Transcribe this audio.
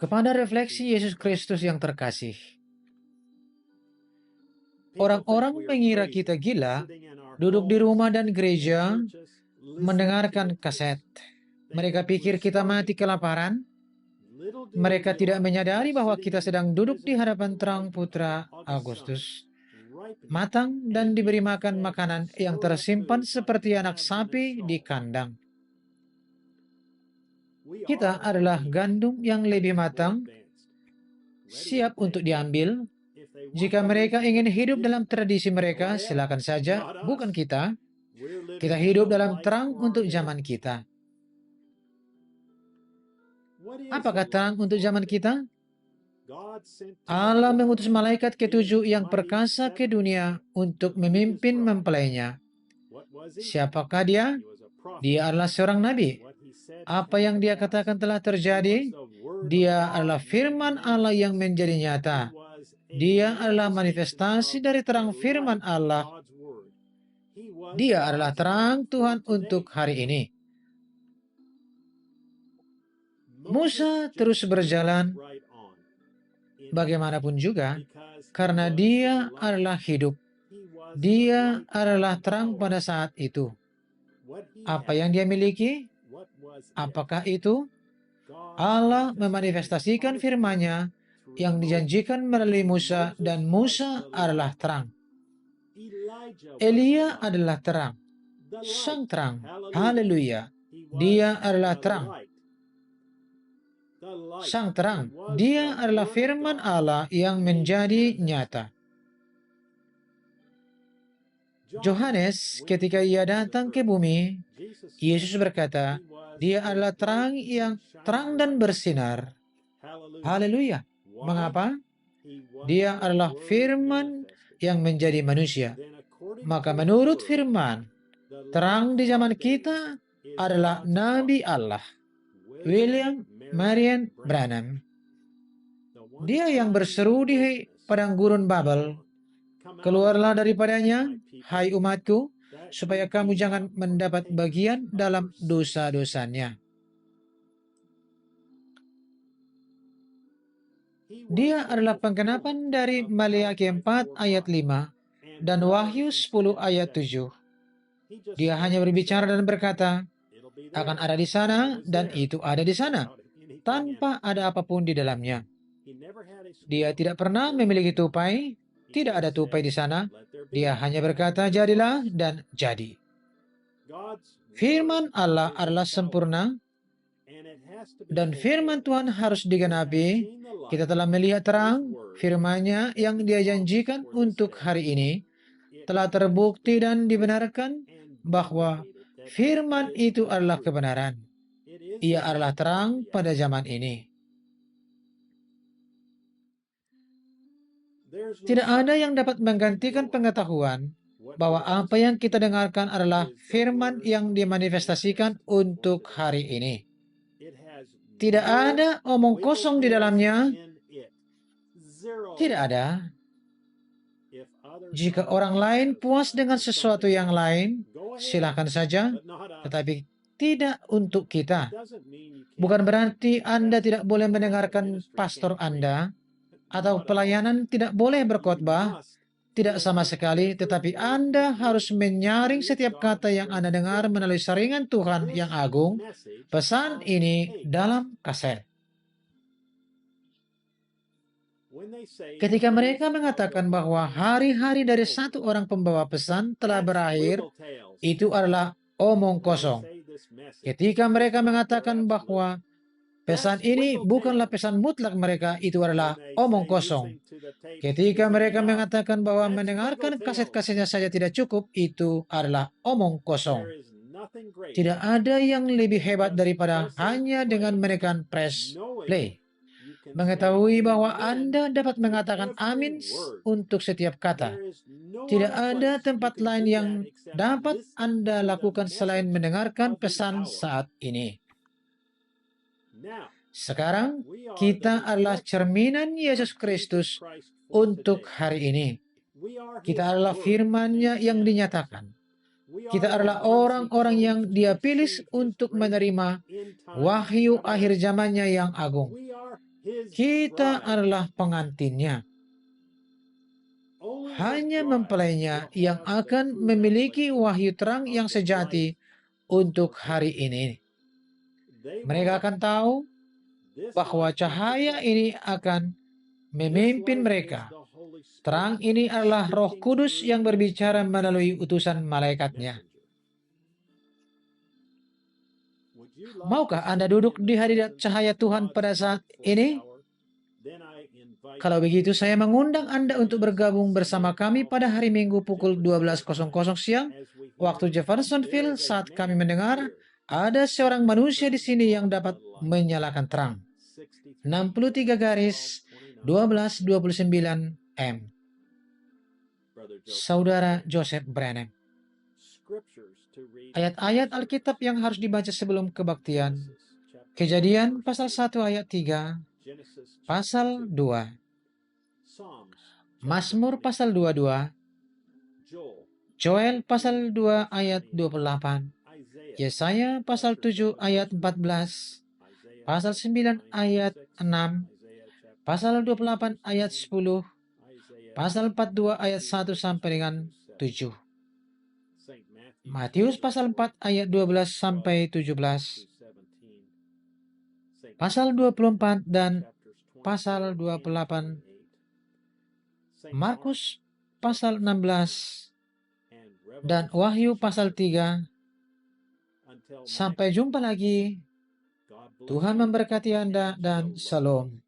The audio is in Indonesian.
Kepada refleksi Yesus Kristus yang terkasih, orang-orang mengira kita gila, duduk di rumah dan gereja, mendengarkan kaset. Mereka pikir kita mati kelaparan. Mereka tidak menyadari bahwa kita sedang duduk di hadapan terang putra Agustus, matang dan diberi makan makanan yang tersimpan seperti anak sapi di kandang. Kita adalah gandum yang lebih matang, siap untuk diambil. Jika mereka ingin hidup dalam tradisi mereka, silakan saja, bukan kita. Kita hidup dalam terang untuk zaman kita. Apakah terang untuk zaman kita? Allah mengutus malaikat ketujuh yang perkasa ke dunia untuk memimpin mempelainya. Siapakah dia? Dia adalah seorang nabi. Apa yang dia katakan telah terjadi. Dia adalah firman Allah yang menjadi nyata. Dia adalah manifestasi dari terang firman Allah. Dia adalah terang Tuhan untuk hari ini. Musa terus berjalan bagaimanapun juga, karena dia adalah hidup. Dia adalah terang pada saat itu. Apa yang dia miliki? Apakah itu? Allah memanifestasikan firman-Nya yang dijanjikan melalui Musa, dan Musa adalah terang. Elia adalah terang, sang terang. Haleluya. Dia adalah terang, sang terang. Dia adalah firman Allah yang menjadi nyata. Yohanes, ketika ia datang ke bumi, Yesus berkata, dia adalah terang yang terang dan bersinar. Haleluya. Mengapa? Dia adalah firman yang menjadi manusia. Maka menurut firman, terang di zaman kita adalah Nabi Allah, William Marion Branham. Dia yang berseru di padang gurun Babel, keluarlah daripadanya, hai umatku, supaya kamu jangan mendapat bagian dalam dosa-dosanya. Dia adalah penggenapan dari Maleakhi 4 ayat 5 dan Wahyu 10 ayat 7. Dia hanya berbicara dan berkata, akan ada di sana dan itu ada di sana, tanpa ada apapun di dalamnya. Dia tidak pernah memiliki tupai, tidak ada tupai di sana. Dia hanya berkata, jadilah, dan jadi. Firman Allah adalah sempurna, dan firman Tuhan harus digenapi. Kita telah melihat terang, firman-Nya yang Dia janjikan untuk hari ini telah terbukti dan dibenarkan bahwa firman itu adalah kebenaran. Ia adalah terang pada zaman ini. Tidak ada yang dapat menggantikan pengetahuan bahwa apa yang kita dengarkan adalah firman yang dimanifestasikan untuk hari ini. Tidak ada omong kosong di dalamnya. Tidak ada. Jika orang lain puas dengan sesuatu yang lain, silakan saja, tetapi tidak untuk kita. Bukan berarti Anda tidak boleh mendengarkan pastor Anda, atau pelayanan tidak boleh berkhotbah, tidak sama sekali, tetapi Anda harus menyaring setiap kata yang Anda dengar melalui saringan Tuhan yang agung, pesan ini dalam kaset. Ketika mereka mengatakan bahwa hari-hari dari satu orang pembawa pesan telah berakhir, itu adalah omong kosong. Ketika mereka mengatakan bahwa pesan ini bukanlah pesan mutlak mereka, itu adalah omong kosong. Ketika mereka mengatakan bahwa mendengarkan kaset-kasetnya saja tidak cukup, itu adalah omong kosong. Tidak ada yang lebih hebat daripada hanya dengan menekan press play. Mengetahui bahwa Anda dapat mengatakan amin untuk setiap kata. Tidak ada tempat lain yang dapat Anda lakukan selain mendengarkan pesan saat ini. Sekarang, kita adalah cerminan Yesus Kristus untuk hari ini. Kita adalah firman-Nya yang dinyatakan. Kita adalah orang-orang yang Dia pilih untuk menerima wahyu akhir zamannya yang agung. Kita adalah pengantinnya. Hanya mempelainya yang akan memiliki wahyu terang yang sejati untuk hari ini. Mereka akan tahu bahwa cahaya ini akan memimpin mereka. Terang ini adalah Roh Kudus yang berbicara melalui utusan malaikatnya. Maukah Anda duduk di hadirat cahaya Tuhan pada saat ini? Kalau begitu, saya mengundang Anda untuk bergabung bersama kami pada hari Minggu pukul 12.00 siang, waktu Jeffersonville, saat kami mendengar ada seorang manusia di sini yang dapat menyalakan terang. 63 garis 1229 M. Saudara Joseph Branham. Ayat-ayat Alkitab yang harus dibaca sebelum kebaktian. Kejadian pasal 1 ayat 3, pasal 2. Mazmur pasal 22, Joel pasal 2 ayat 28, Yesaya pasal 7 ayat 14, pasal 9 ayat 6, pasal 28 ayat 10, pasal 42 ayat 1 sampai dengan 7. Matius pasal 4 ayat 12 sampai 17, pasal 24 dan pasal 28, Markus pasal 16 dan Wahyu pasal 3. Sampai jumpa lagi. Tuhan memberkati Anda dan Shalom.